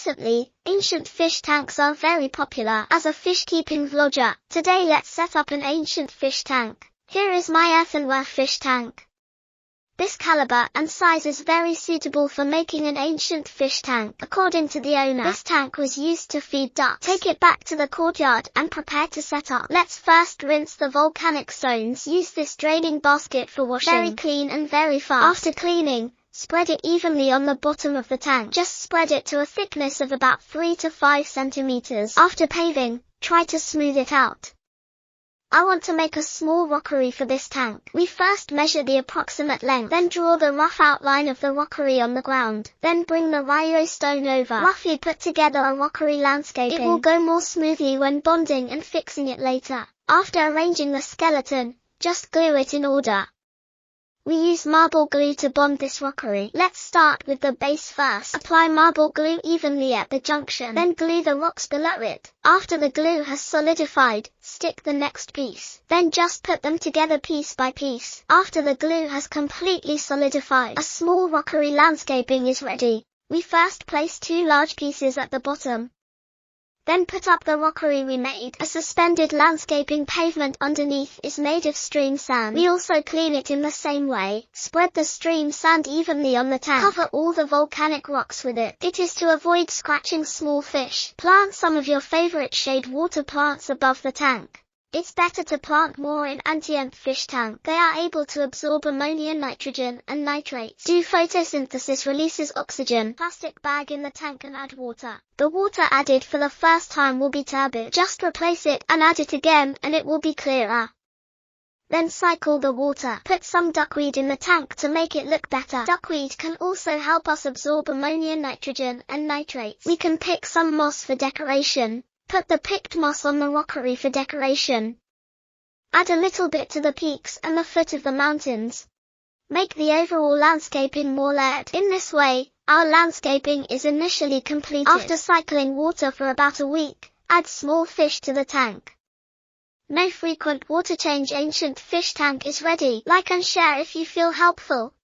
Recently, ancient fish tanks are very popular. As a fish-keeping vlogger, today let's set up an ancient fish tank. Here is my earthenware fish tank. This caliber and size is very suitable for making an ancient fish tank. According to the owner, this tank was used to feed ducks. Take it back to the courtyard and prepare to set up. Let's first rinse the volcanic stones. Use this draining basket for washing. Very clean and very fast. After cleaning, spread it evenly on the bottom of the tank. Just spread it to a thickness of about 3 to 5 centimeters. After paving, try to smooth it out. I want to make a small rockery for this tank. We first measure the approximate length, then draw the rough outline of the rockery on the ground. Then bring the Rio stone over. Roughly put together a rockery landscaping. It will go more smoothly when bonding and fixing it later. After arranging the skeleton, just glue it in order. We use marble glue to bond this rockery. Let's start with the base first. Apply marble glue evenly at the junction, then glue the rocks below it. After the glue has solidified, stick the next piece. Then just put them together piece by piece. After the glue has completely solidified, a small rockery landscaping is ready. We first place 2 large pieces at the bottom. Then put up the rockery we made. A suspended landscaping pavement underneath is made of stream sand. We also clean it in the same way. Spread the stream sand evenly on the tank. Cover all the volcanic rocks with it. It is to avoid scratching small fish. Plant some of your favorite shade water plants above the tank. It's better to plant more in anti-emp fish tank. They are able to absorb ammonia, nitrogen, and nitrates. Do photosynthesis, releases oxygen. Plastic bag in the tank and add water. The water added for the first time will be turbid. Just replace it and add it again and it will be clearer. Then cycle the water. Put some duckweed in the tank to make it look better. Duckweed can also help us absorb ammonia, nitrogen, and nitrates. We can pick some moss for decoration. Put the picked moss on the rockery for decoration. Add a little bit to the peaks and the foot of the mountains. Make the overall landscaping more layered. In this way, our landscaping is initially completed. After cycling water for about a week, add small fish to the tank. No frequent water change. Ancient fish tank is ready. Like and share if you feel helpful.